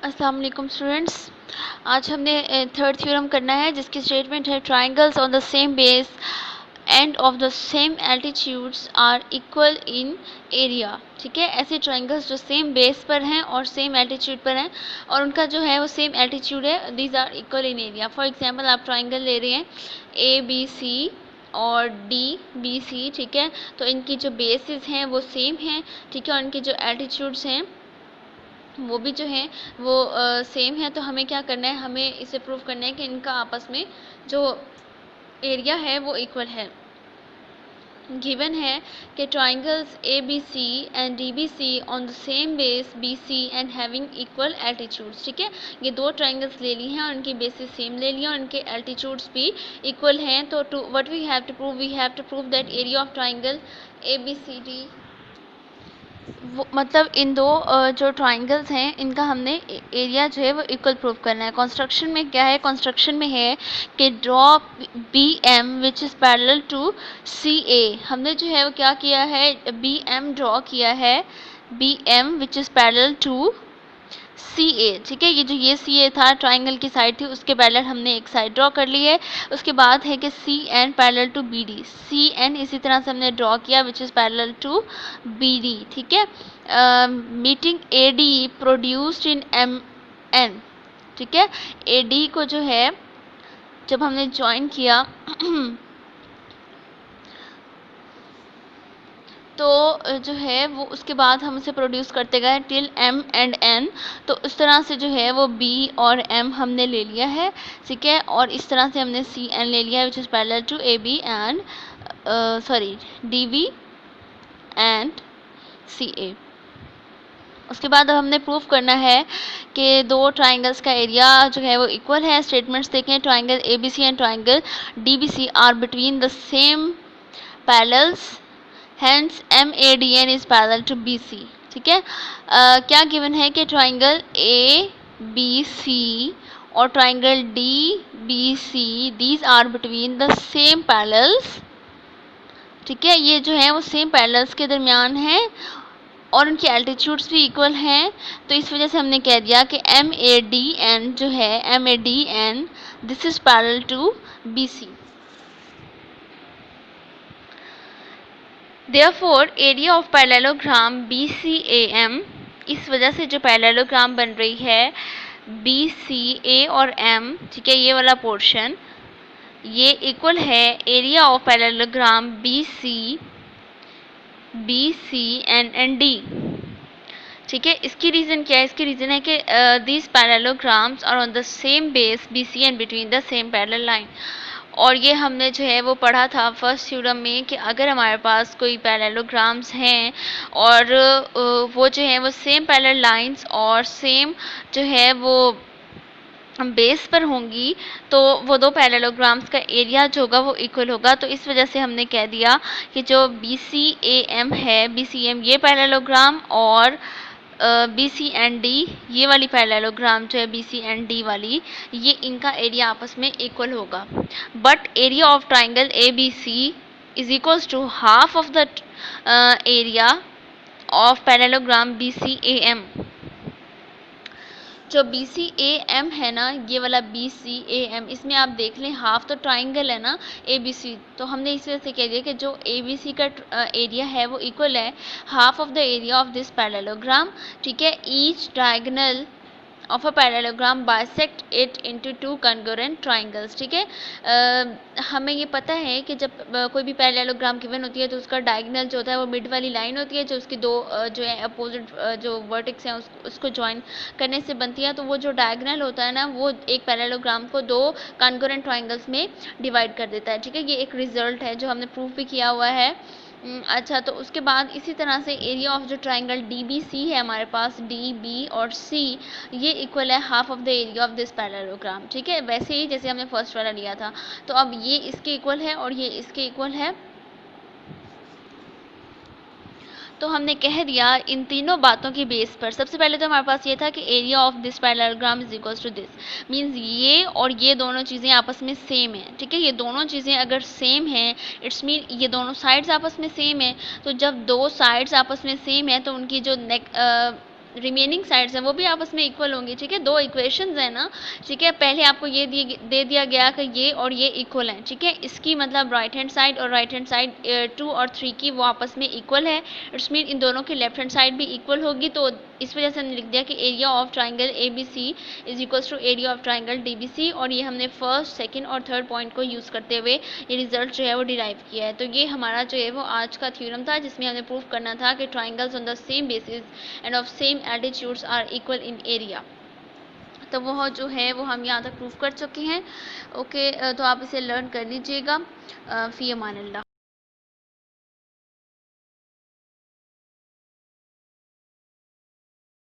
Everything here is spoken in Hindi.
अस्सलाम वालेकुम स्टूडेंट्स। आज हमने थर्ड थ्योरम करना है जिसकी स्टेटमेंट है triangles on the same base and of the same altitudes are equal in area. ठीक है, ऐसे ट्राइंगल्स जो सेम बेस पर हैं और सेम एल्टीट्यूड पर हैं और उनका जो है वो सेम एल्टीट्यूड है, these are equal in area. For example आप ट्राइंगल ले रहे हैं ए बी सी और डी बी सी। ठीक है, तो इनकी जो बेसिस हैं वो सेम हैं। ठीक है, और इनके जो एल्टीट्यूड्स हैं वो भी जो है वो सेम है। तो हमें क्या करना है, हमें इसे प्रूव करना है कि इनका आपस में जो एरिया है वो इक्वल है। गिवन है कि triangles A B C and D B C on the same base B C and having equal altitudes. ठीक है, ये दो ट्राइंगल्स ले ली हैं और उनकी बेसिस सेम ले लिया और उनके एल्टीट्यूड्स भी इक्वल हैं। तो what we have to prove that area of triangle A B C D, मतलब इन दो जो ट्राइंगल्स हैं इनका हमने एरिया जो है वो इक्वल प्रूव करना है। कंस्ट्रक्शन में क्या है, कंस्ट्रक्शन में है कि draw B M which is parallel to C A. हमने जो है वो क्या किया है, बी एम ड्रॉ किया है, B M which is parallel to C A. ठीक है, ये जो ये सी ए था ट्राइंगल की साइड थी उसके पैरेलल हमने एक साइड ड्रॉ कर ली है। उसके बाद है कि C N parallel to B D, C N इसी तरह से हमने ड्रॉ किया which is parallel to B D. ठीक है, meeting A D produced in M N. ठीक है, ए डी को जो है जब हमने ज्वाइन किया तो जो है वो उसके बाद हम उसे प्रोड्यूस करते गए टिल एम एंड एन। तो उस तरह से जो है वो बी और एम हमने ले लिया है। ठीक है, और इस तरह से हमने सी एन ले लिया है which is parallel to A B and sorry D B and C A. उसके बाद अब हमने प्रूफ करना है कि दो ट्राइंगल्स का एरिया जो है वो इक्वल है। स्टेटमेंट्स देखें, triangle A B C and triangle D B C are between the same parallels, hence MADN is parallel to BC। ठीक है, क्या गिवन है कि ट्राइंगल ABC और triangle DBC these are between the same parallels. ठीक है, ये जो है वो सेम पैरेलल्स के दरमियान है और उनकी एल्टीट्यूड्स भी इक्वल हैं। तो इस वजह से हमने कह दिया कि MADN जो है MADN this is parallel to BC। Therefore, area of parallelogram BCAM, इस वजह से जो पैरेललोग्राम बन रही है BCA और M, ठीक है, ये वाला पोर्शन ये इक्वल है area of parallelogram BC and D। ठीक है, इसकी रीज़न क्या है, इसकी रीज़न है कि these parallelograms are on the same base BC and between the same parallel line. और ये हमने जो है वो पढ़ा था फर्स्ट थ्योरम में कि अगर हमारे पास कोई पैरेललोग्राम्स हैं और वो जो है वो सेम पैरेलल लाइंस और सेम जो है वो बेस पर होंगी तो वो दो पैरेललोग्राम्स का एरिया जो होगा वो इक्वल होगा। तो इस वजह से हमने कह दिया कि जो BCAM है, BCM ये पैरेललोग्राम और BC एंड D ये वाली पैरेललोग्राम जो है BC एंड D वाली, ये इनका एरिया आपस में इक्वल होगा। But area of triangle ABC is equals to half of the area of parallelogram BCAM। जो BCAM है ना, ये वाला BCAM, इसमें आप देख लें हाफ तो ट्राइंगल है ना ABC, तो हमने इस वजह से कह दिया कि जो ABC का एरिया है वो इक्वल है half of the area of this parallelogram. ठीक है, each diagonal of a parallelogram bisect it into two congruent triangles. ठीक है, हमें ये पता है कि जब कोई भी पैरेललोग्राम गिवन होती है तो उसका डायगोनल जो होता है वो मिड वाली लाइन होती है जो उसकी दो जो है अपोजिट जो वर्टेक्स हैं उसको ज्वाइन करने से बनती है। तो वो जो डायगोनल होता है ना वो एक पैरेललोग्राम को दो कॉन्ग्रुएंट ट्राइंगल्स में डिवाइड कर देता है। ठीक है, ये एक रिजल्ट है जो हमने प्रूफ भी किया हुआ है। अच्छा, तो उसके बाद इसी तरह से एरिया ऑफ जो ट्राइंगल DBC है हमारे पास, DB और C ये इक्वल है half of the area of this parallelogram. ठीक है, वैसे ही जैसे हमने फर्स्ट वाला लिया था। तो अब ये इसके इक्वल है और ये इसके इक्वल है। तो हमने कह दिया इन तीनों बातों की बेस पर, सबसे पहले तो हमारे पास ये था कि area of this parallelogram is equals to this, means ये और ये दोनों चीज़ें आपस में सेम हैं। ठीक है, ये दोनों चीज़ें अगर सेम हैं इट्स मीन ये दोनों साइड्स आपस में सेम है। तो जब दो साइड्स आपस में सेम है तो उनकी जो रिमेनिंग साइड्स हैं वो भी आपस में इक्वल होंगी, ठीक है। दो इक्वेशंस हैं ना, ठीक है। पहले आपको ये दे दिया गया कि ये और ये इक्वल हैं, ठीक है। इसकी मतलब राइट हैंड साइड और राइट हैंड साइड 2 और 3 की वो आपस में इक्वल है, इट्स मीन इन दोनों की लेफ्ट हैंड साइड भी इक्वल होगी। तो इस वजह से हमने लिख दिया कि area of triangle A B C is equals to area of triangle D B C, और ये हमने फर्स्ट, सेकंड और थर्ड पॉइंट को यूज़ करते हुए ये रिजल्ट जो है वो डिराइव किया है। तो ये हमारा जो है वो आज का थ्योरम था, जिसमें हमें प्रूव करना था कि triangles on the same basis and of same altitudes are equal in area. तो वो जो है वो हम यहाँ तक प्रूव कर चुके हैं। ओके, तो आप इसे लर्न कर लीजिएगा। फ़ी अमान अल्लाह।